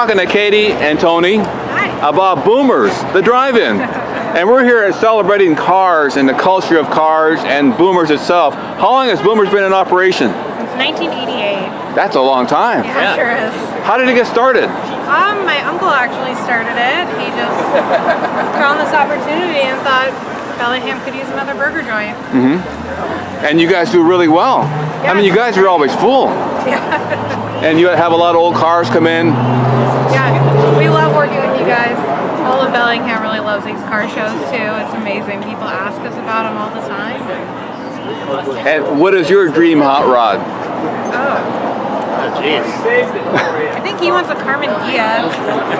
talking to Katie and Tony about Boomers, the drive-in. And we're here celebrating cars and the culture of cars and Boomers itself. How long has Boomers been in operation? Since 1988. That's a long time. Yeah, it sure is. How did it get started? My uncle actually started it. He just found this opportunity and thought Bellingham could use another burger joint. And you guys do really well. Yeah. I mean, you guys are always full. Yeah. And you have a lot of old cars come in. Yeah, we love working with you guys. All of Bellingham really loves these car shows too. It's amazing. People ask us about them all the time. And what is your dream hot rod? Oh, jeez. I think he wants a Carmen Gia.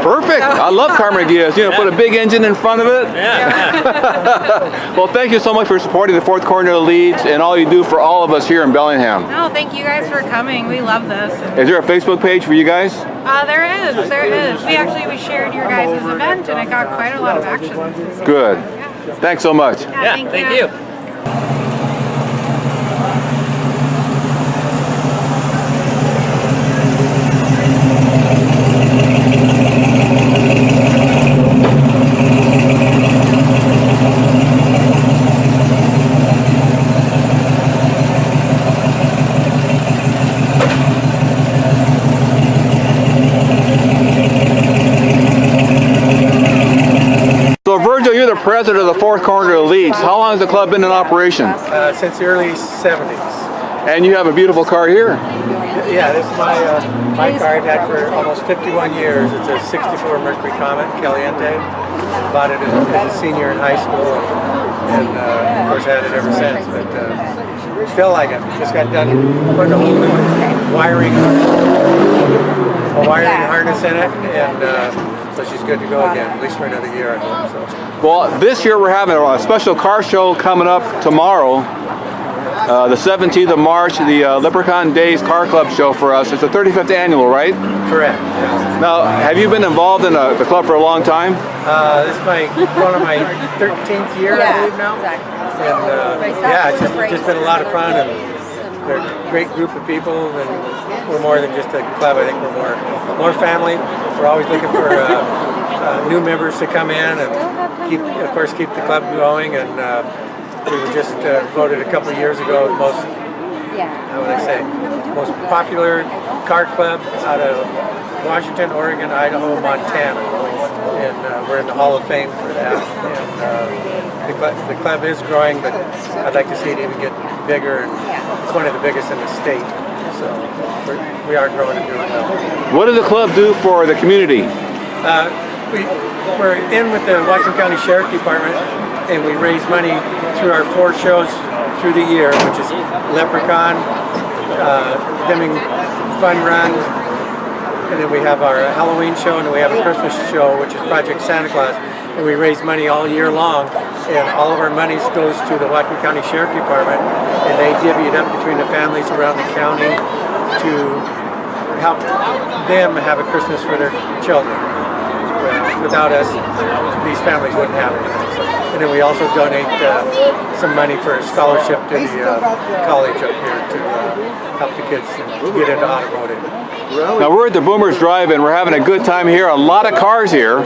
Perfect. I love Carmen Gias. You know, put a big engine in front of it. Yeah. Well, thank you so much for supporting the Fourth Corner Leads and all you do for all of us here in Bellingham. No, thank you guys for coming. We love this. Is there a Facebook page for you guys? There is. There is. We shared your guys' event and it got quite a lot of action. Good. Yeah. Thanks so much. Yeah, Thank you. So Virgil, you're the president of the Fourth Corner Leads. How long has the club been in operation? Since the early 70s. And you have a beautiful car here. Yeah, this is my car I've had for almost 51 years. It's a 64 Mercury Comet Caliente. Bought it as a senior in high school and of course had it ever since. But still like it. Just got done putting a whole new wiring harness in it, and so she's good to go again, at least for another year, I hope. So. Well, this year we're having a special car show coming up tomorrow. The 17th of March, the Leprechaun Daze Car Club show for us. It's the 35th annual, right? Correct. Yeah. Now, have you been involved in the club for a long time? This is one of my 13th year, I believe now. And yeah, it's just been a lot of fun, and they're a great group of people, and we're more than just a club. I think we're more family. We're always looking for new members to come in and keep the club going. And we were just voted a couple of years ago most, how would I say, most popular car club out of Washington, Oregon, Idaho, Montana, and we're in the Hall of Fame for that. And the club is growing, but I'd like to see it even get bigger. And it's one of the biggest in the state, so we are growing and doing well. What does the club do for the community? We're in with the Washington County Sheriff Department, and we raise money through our 4 shows through the year, which is Leprechaun, Deming Fun Run, and then we have our Halloween show, and then we have a Christmas show, which is Project Santa Claus, and we raise money all year long, and all of our money goes to the Whatcom County Sheriff Department, and they divvy it up between the families around the county to help them have a Christmas for their children. Without us, these families wouldn't have anything. So, and then we also donate some money for a scholarship to the college up here to help the kids get into automotive. Now we're at the Boomers Drive-In. We're having a good time here. A lot of cars here,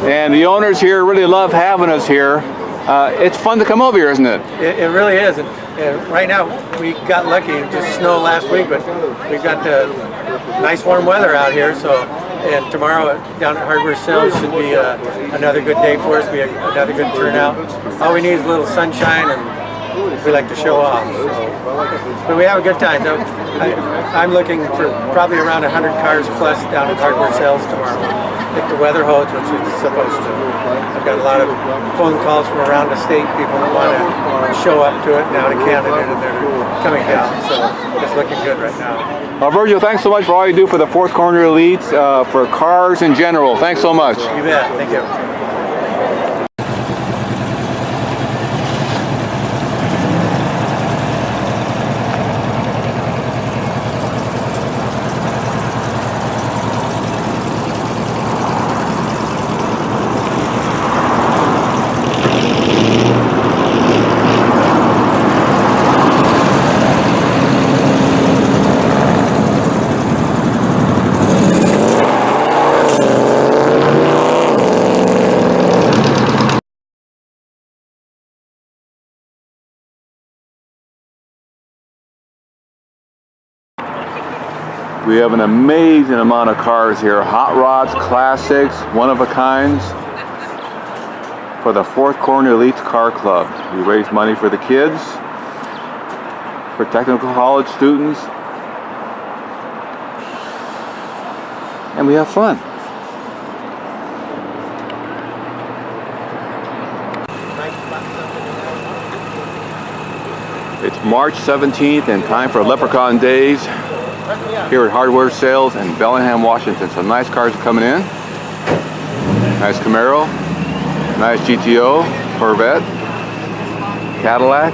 and the owners here really love having us here. It's fun to come over here, isn't it? It really is. And right now, we got lucky. It just snowed last week, but we've got nice warm weather out here. So, and tomorrow down at Hardware Sales should be another good day for us. Be another good turnout. All we need is a little sunshine, and we like to show off. So, but we have a good time. So I'm looking for probably around 100 cars plus down at Hardware Sales tomorrow, if the weather holds, which it's supposed to. I've got a lot of phone calls from around the state, people that want to show up to it now to Canada, and they're coming down. So it's looking good right now. Virgil, thanks so much for all you do for the Fourth Corner Leads, for cars in general. Thanks so much. You bet. Thank you. We have an amazing amount of cars here. Hot rods, classics, one-of-a-kinds. For the Fourth Corner Elite Car Club. We raise money for the kids, for technical college students, and we have fun. It's March 17th and time for Leprechaun Daze here at Hardware Sales in Bellingham, Washington. Some nice cars are coming in. Nice Camaro, nice GTO, Corvette, Cadillac.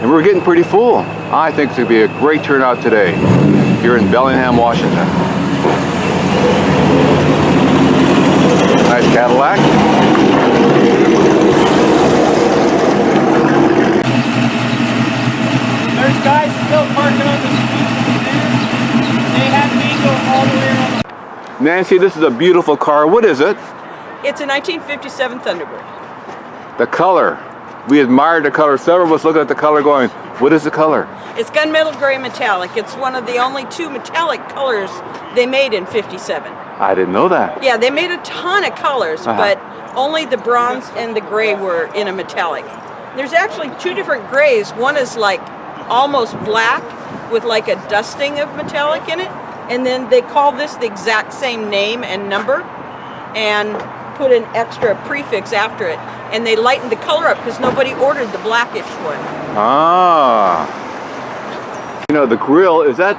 And we're getting pretty full. I think it's going to be a great turnout today here in Bellingham, Washington. Nice Cadillac. There's guys still parking on the street. They have me go all the way around. Nancy, this is a beautiful car. What is it? It's a 1957 Thunderbird. The color. We admired the color. Several of us looking at the color going, what is the color? It's gunmetal gray metallic. It's one of the only two metallic colors they made in 57. I didn't know that. Yeah, they made a ton of colors, but only the bronze and the gray were in a metallic. There's actually two different grays. One is like almost black with like a dusting of metallic in it. And then they call this the exact same name and number and put an extra prefix after it. And they lightened the color up because nobody ordered the blackish one. Ah. You know, the grill, is that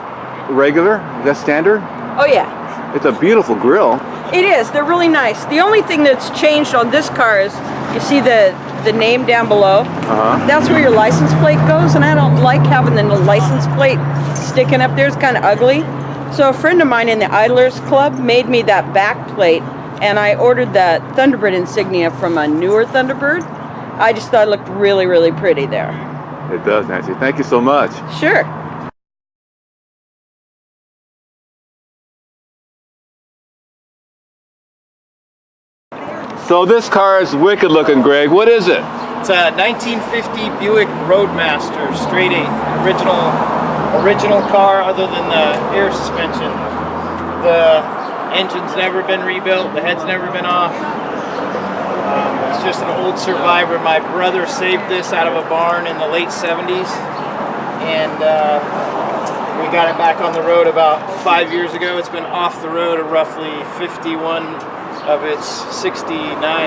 regular? Is that standard? Oh yeah. It's a beautiful grill. It is. They're really nice. The only thing that's changed on this car is, you see the name down below? That's where your license plate goes, and I don't like having the license plate sticking up there. It's kind of ugly. So a friend of mine in the Idlers Club made me that back plate, and I ordered that Thunderbird insignia from a newer Thunderbird. I just thought it looked really, really pretty there. It does, Nancy. Thank you so much. Sure. So this car is wicked looking, Greg. What is it? It's a 1950 Buick Roadmaster, straight 8, original car other than the air suspension. The engine's never been rebuilt, the head's never been off. It's just an old survivor. My brother saved this out of a barn in the late 70s, and we got it back on the road about 5 years ago. It's been off the road roughly 51 of its 69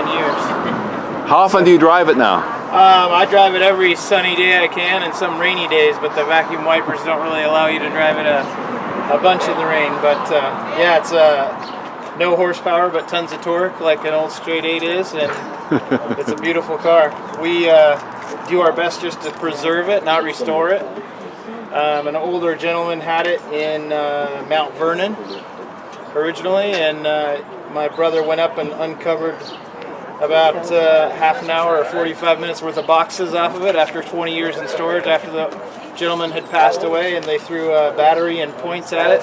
years. How often do you drive it now? I drive it every sunny day I can and some rainy days, but the vacuum wipers don't really allow you to drive it a bunch in the rain. But yeah, it's no horsepower but tons of torque like an old straight 8 is, and it's a beautiful car. We do our best just to preserve it, not restore it. An older gentleman had it in Mount Vernon originally, and my brother went up and uncovered about half an hour or 45 minutes worth of boxes off of it after 20 years in storage, after the gentleman had passed away, and they threw a battery and points at it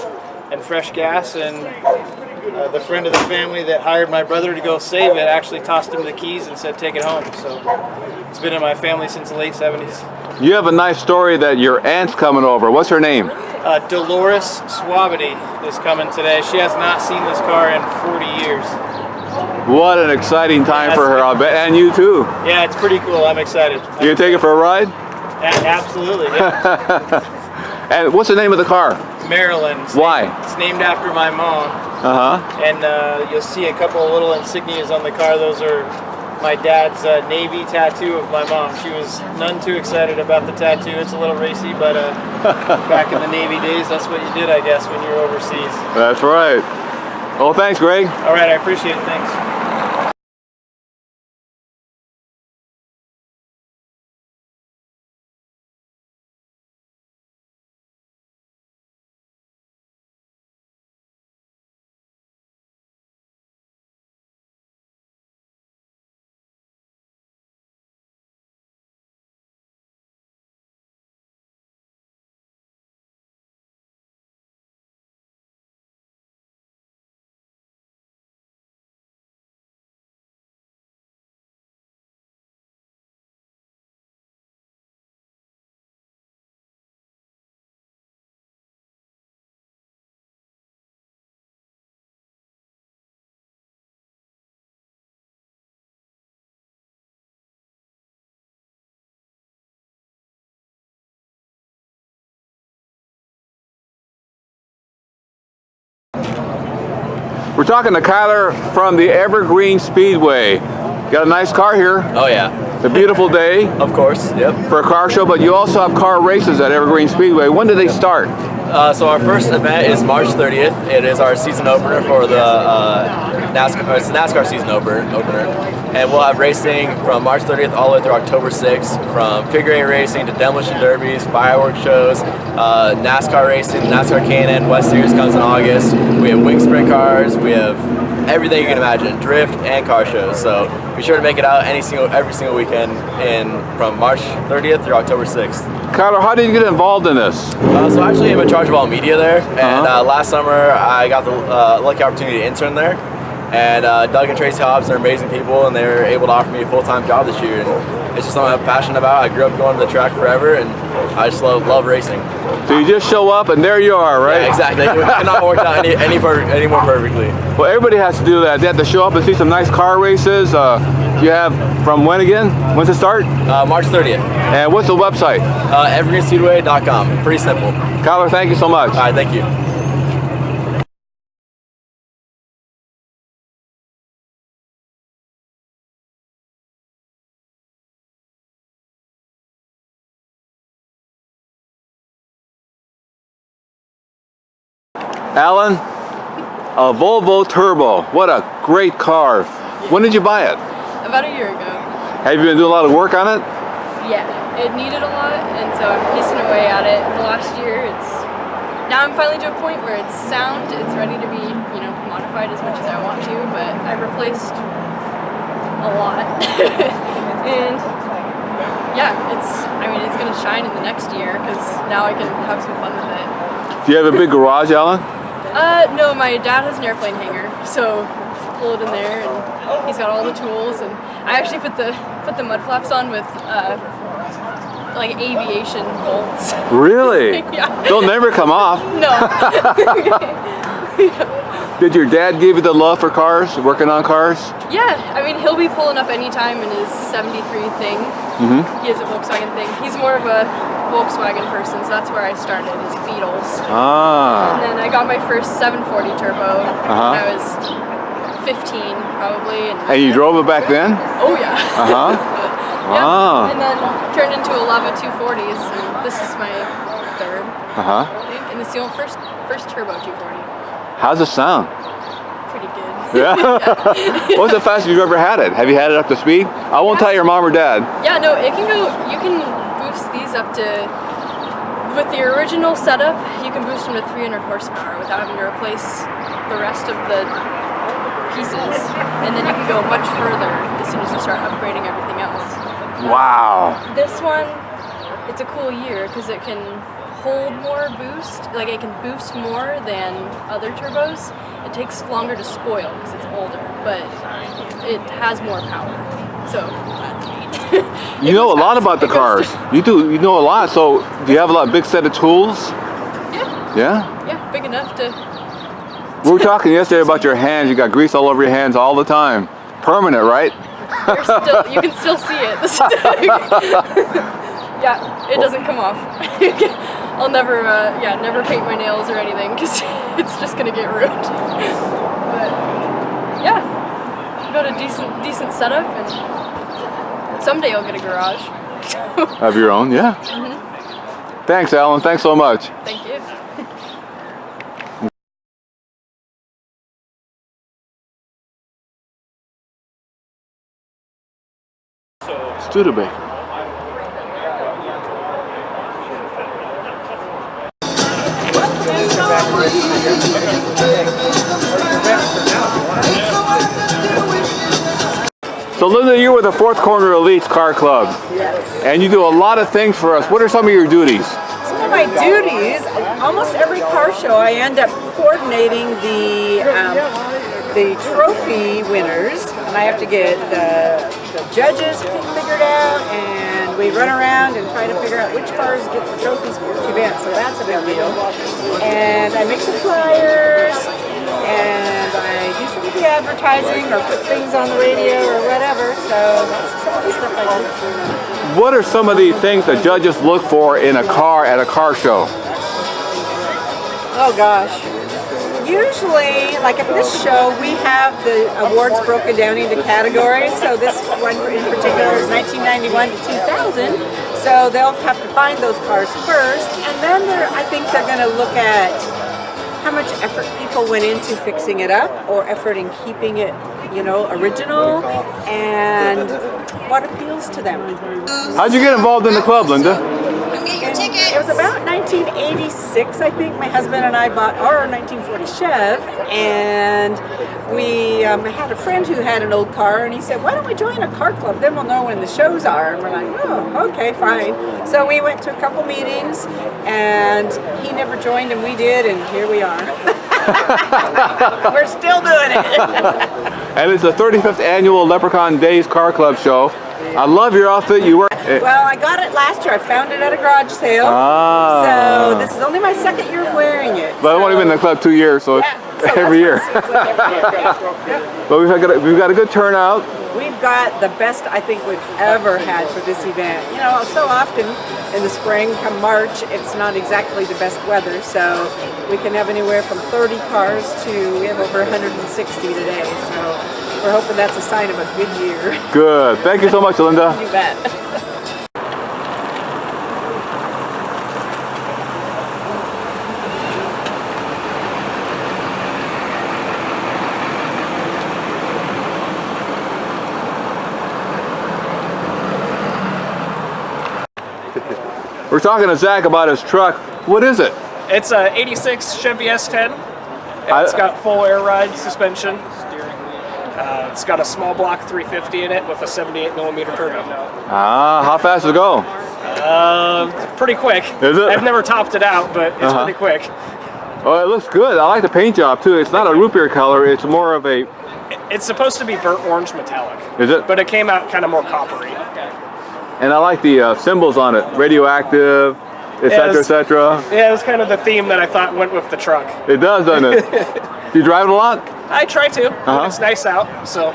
and fresh gas, and the friend of the family that hired my brother to go save it actually tossed him the keys and said take it home. So it's been in my family since the late 70s. You have a nice story that your aunt's coming over. What's her name? Dolores Swabity is coming today. She has not seen this car in 40 years. What an exciting time for her, I'll bet, and you too. Yeah, it's pretty cool. I'm excited. You gonna take it for a ride? Absolutely, yeah. And what's the name of the car? Maryland. Why? It's named after my mom. And you'll see a couple of little insignias on the car. Those are my dad's Navy tattoo of my mom. She was none too excited about the tattoo. It's a little racy, but back in the Navy days, that's what you did, I guess, when you were overseas. That's right. Well, thanks, Greg. All right, I appreciate it. Thanks. We're talking to Kyler from the Evergreen Speedway. Got a nice car here. Oh yeah. It's a beautiful day. Of course, yep. For a car show, but you also have car races at Evergreen Speedway. When do they start? So our first event is March 30th. It is our season opener for the NASCAR. It's the NASCAR season opener, and we'll have racing from March 30th all the way through October 6th, from figure eight racing to demolition derbies, fireworks shows, NASCAR racing, NASCAR K&N West Series comes in August. We have wing sprint cars. We have everything you can imagine, drift and car shows. So be sure to make it out every single weekend from March 30th through October 6th. Kyler, how did you get involved in this? So actually I'm in charge of all media there, and last summer I got the lucky opportunity to intern there, and Doug and Tracy Hobbs are amazing people, and they were able to offer me a full-time job this year, and it's just something I'm passionate about. I grew up going to the track forever, and I just love racing. So you just show up and there you are, right? Yeah, exactly. It cannot work out any more perfectly. Well, everybody has to do that. They have to show up and see some nice car races. You have from when again? When's it start? March 30th. And what's the website? evergreenspeedway.com. Pretty simple. Kyler, thank you so much. All right, thank you. Alan, a Volvo Turbo. What a great car. When did you buy it? About a year ago. Have you been doing a lot of work on it? Yeah, it needed a lot, and so I'm piecing away at it. The last year, now I'm finally to a point where it's sound, it's ready to be, modified as much as I want to, but I've replaced a lot. And yeah, it's gonna shine in the next year, because now I can have some fun with it. Do you have a big garage, Alan? No, my dad has an airplane hangar, so pull it in there, and he's got all the tools, and I actually put the mud flaps on with like aviation bolts. Really? Yeah. They'll never come off. No. Did your dad give you the love for cars, working on cars? Yeah, I mean, he'll be pulling up anytime in his 73 thing. He has a Volkswagen thing. He's more of a Volkswagen person, so that's where I started, is Beetles. Ah. And then I got my first 740 turbo when I was 15, probably. And you drove it back then? Oh yeah. Uh-huh. Yeah. And then turned into a Lava 240s, and this is my third, I think. And it's the only first turbo 240. How's it sound? Pretty good. Yeah? What's the fastest you've ever had it? Have you had it up to speed? I won't tell your mom or dad. Yeah, no, it can go, you can boost these up to, with the original setup, you can boost them to 300 horsepower without having to replace the rest of the pieces. And then you can go much further as soon as you start upgrading everything else. Wow. This one, it's a cool year because it can hold more boost, like it can boost more than other turbos. It takes longer to spoil because it's older, but it has more power. So you know a lot about the cars. You know a lot. So do you have a big set of tools? Yeah. Yeah? Yeah, big enough to. We were talking yesterday about your hands. You got grease all over your hands all the time. Permanent, right? You can still see it. Yeah, it doesn't come off. I'll never, never paint my nails or anything because it's just gonna get ruined. But yeah, got a decent setup, and someday I'll get a garage. Have your own, yeah. Thanks, Alan. Thanks so much. Thank you. Studebaker. So Linda, you're with the Fourth Corner Elites Car Club. Yes. And you do a lot of things for us. What are some of your duties? Some of my duties, almost every car show I end up coordinating the trophy winners, and I have to get the judges figured out, and we run around and try to figure out which cars get the trophies for each event, so that's a big deal. And I make the flyers, and I do some of the advertising or put things on the radio or whatever, so that's some of the stuff I do. What are some of the things that judges look for in a car at a car show? Oh gosh. Usually, like at this show, we have the awards broken down into categories. So this one in particular is 1991 to 2000. So they'll have to find those cars first, and then I think they're going to look at how much effort people went into fixing it up, or effort in keeping it, you know, original, and what appeals to them. How'd you get involved in the club, Linda? It was about 1986, I think. My husband and I bought our 1940 Chev, and we had a friend who had an old car, and he said, "Why don't we join a car club? Then we'll know when the shows are." And we're like, "Oh, okay, fine." So we went to a couple meetings, and he never joined, and we did, and here we are. We're still doing it. And it's the 35th annual Leprechaun Daze Car Club show. I love your outfit. You wear. Well, I got it last year. I found it at a garage sale. Ah. So this is only my second year of wearing it. But I've only been in the club 2 years, so Yeah, so every year. Yeah. But we've got a good turnout. We've got the best I think we've ever had for this event. You know, so often in the spring, come March, it's not exactly the best weather, so we can have anywhere from 30 cars to, we have over 160 today, so we're hoping that's a sign of a good year. Good. Thank you so much, Linda. You bet. We're talking to Zach about his truck. What is it? It's a 86 Chevy S10. It's got full air ride suspension. It's got a small block 350 in it with a 78mm turbo. Ah, how fast does it go? Pretty quick. Is it? I've never topped it out, but it's pretty quick. Oh, it looks good. I like the paint job too. It's not a root beer color. It's more of a. It's supposed to be burnt orange metallic. Is it? But it came out kind of more coppery. And I like the symbols on it. Radioactive, etc., etc. Yeah, it was kind of the theme that I thought went with the truck. It does, doesn't it? Do you drive it a lot? I try to. When it's nice out, so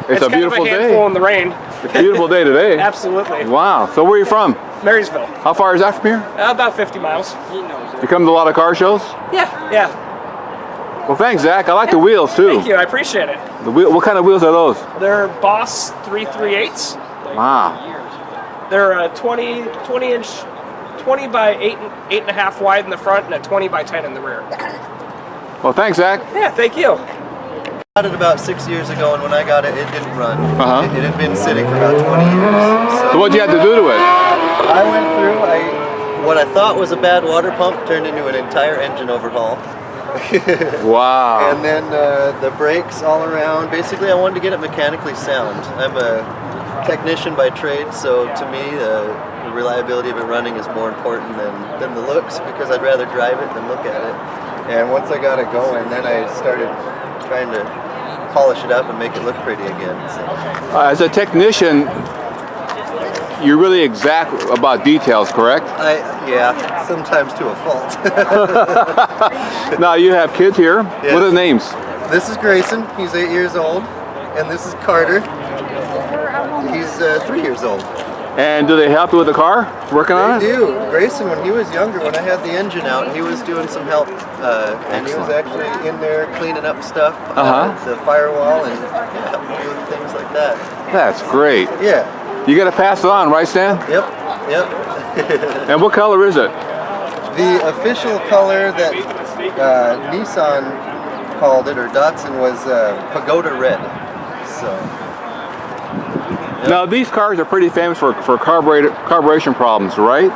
It's a kind beautiful of a handful day. in the rain. It's a beautiful day today. Absolutely. Wow. So where are you from? Marysville. How far is that from here? About 50 miles. You come to a lot of car shows? Yeah. Well, thanhanks, Zach. I like the wheels too. Thank you. I appreciate it. The wheel. What kind of wheels are those? They're Boss 338s. Wow. They're 20 by 8.5 wide in the front and a 20 by 10 in the rear. Well, thanks, Zach. Yeah, thank you. I got it about 6 years ago, and when I got it, it didn't run. It had been sitting for about 20 years. So what'd you have to do to it? I went through, what I thought was a bad water pump turned into an entire engine overhaul. Wow. And then the brakes all around. Basically, I wanted to get it mechanically sound. I'm a technician by trade, so to me, the reliability of it running is more important than the looks, because I'd rather drive it than look at it. And once I got it going, then I started trying to polish it up and make it look pretty again. So. As a technician, you're really exact about details, correct? Yeah, sometimes to a fault. Now you have kids here. Yes. What are the names? This is Grayson, he's 8 years old, and this is Carter, he's 3 years old. And do they help you with the car? Working on it? They do. Grayson, when he was younger, when I had the engine out, he was doing some help, and he was actually in there cleaning up stuff, the firewall, and doing things like that. That's great. Yeah. You got to pass it on, right, Stan? Yep. And what color is it? The official color that Nissan called it, or Datsun, was Pagoda Red. So. Yep. Now these cars are pretty famous for carburation problems, right?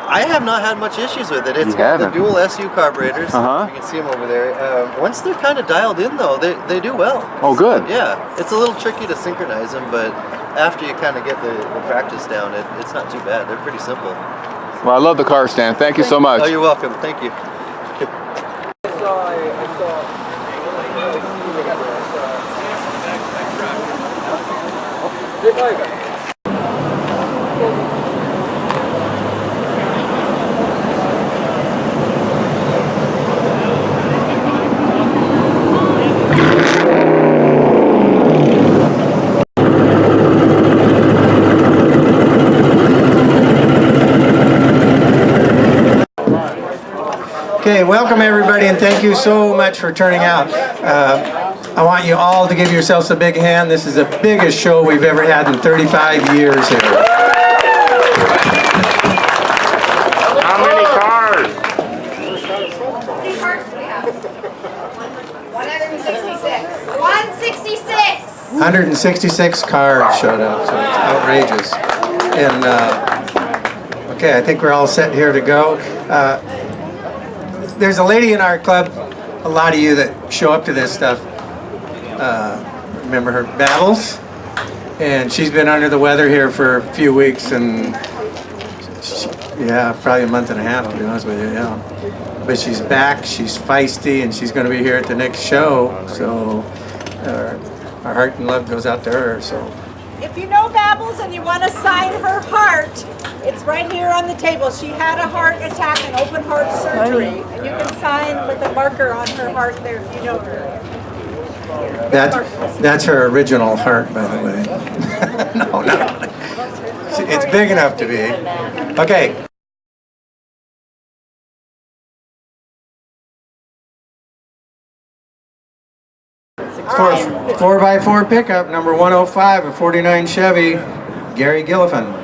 I have not had much issues with it. It's got the dual SU carburetors. You can see them over there. Once they're kind of dialed in, though, they do well. Oh, good. Yeah, it's a little tricky to synchronize them, but after you kind of get the practice down, it's not too bad. They're pretty simple. Well, I love the car, Stan. Thank you so much. Oh, you're welcome. Thank you. Okay, welcome everybody, and thank you so much for turning out. I want you all to give yourselves a big hand. This is the biggest show we've ever had in 35 years here. How many cars? 166 cars showed up, so it's outrageous. And okay, I think we're all set here to go. There's a lady in our club, a lot of you that show up to this stuff, remember her, Battles? And she's been under the weather here for a few weeks, and yeah, probably a month and a half, to be honest with you, yeah. But she's back, she's feisty, and she's going to be here at the next show, so our heart and love goes out to her. So, if you know Babbles and you want to sign her heart, it's right here on the table. She had a heart attack and open heart surgery, and you can sign with a marker on her heart there if you know her. That's her original heart, by the way. No. It's big enough to be. Okay. For 4x4 pickup, number 105, a 49 Chevy, Gary Gillifan.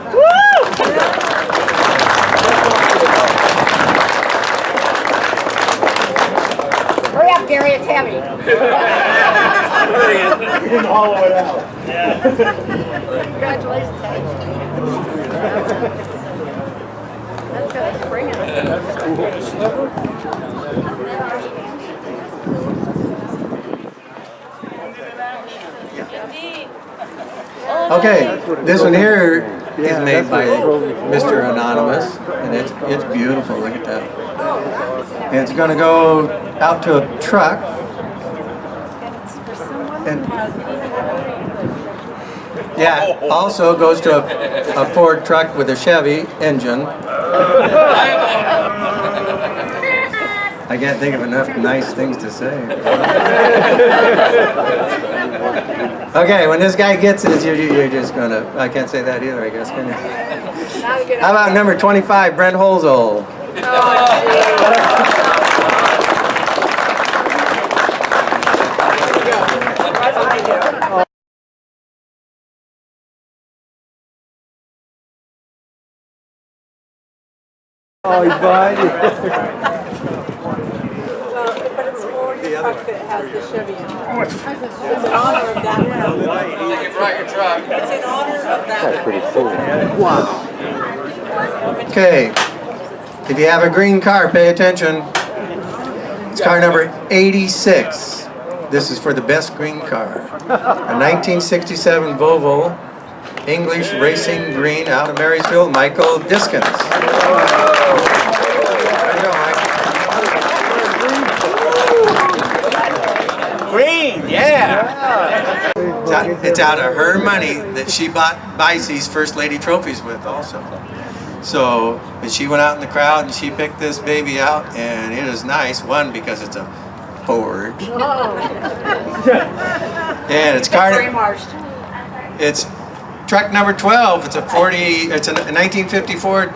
Hurry up, Gary, it's heavy. You didn't hollow it out. Congratulations, Teddy. That's good. Bring it. Okay, this one here is made by Mr. Anonymous, and it's beautiful. Look at that. And it's going to go out to a truck. And yeah, also goes to a Ford truck with a Chevy engine. I can't think of enough nice things to say. Okay, when this guy gets it, you're just gonna, I can't say that either, I guess, can you? How about number 25, Brent Holzel? Oh, he's behind you. But it's for the truck that has the Chevy in it. It's in honor of that one. You brought your truck. It's in honor of that That's one. pretty cool. Wow. Okay, if you have a green car, pay attention. It's car number 86. This is for the best green car. A 1967 Volvo English Racing Green out of Marysville, Michael Diskins. There you go, Mike. Green, yeah. It's out of her money that she bought Bicey's First Lady trophies with also. So, but she went out in the crowd and she picked this baby out, and it is nice. One, because it's a Ford. And it's car. It's truck number 12. It's a 40. It's a 1954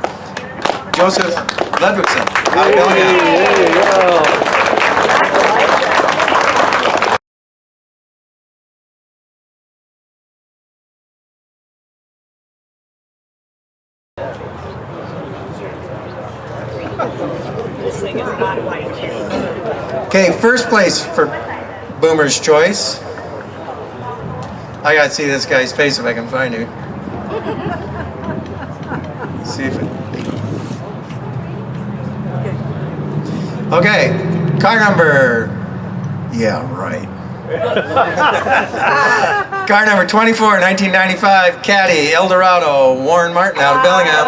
Joseph Ludwigson. Out of Bellingham. There you go. This thing is not white. Okay, first place for Boomer's Choice. I gotta see this guy's face if I can find it. See if it. Okay, car number. Yeah, right. Car number 24, 1995, Caddy, Eldorado, Warren Martin out of Bellingham.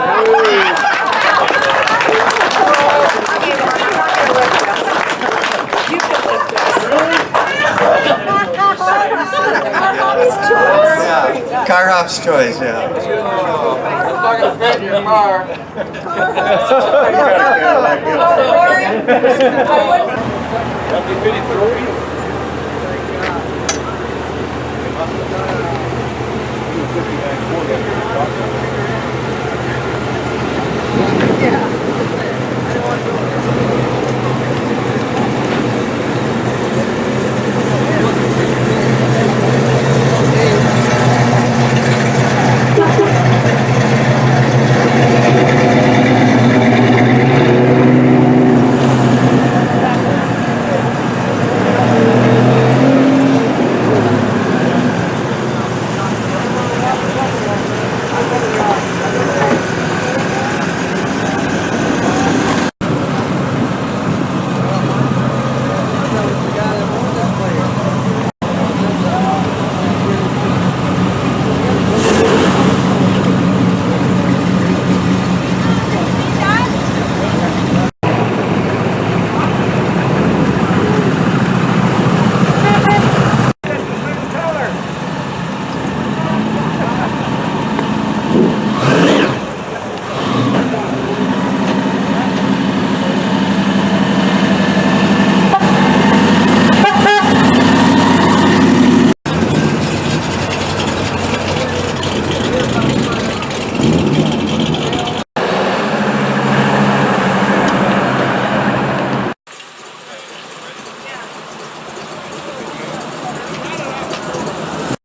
Yeah, car hop's choice, yeah. It's not going to fit in your car. Warren.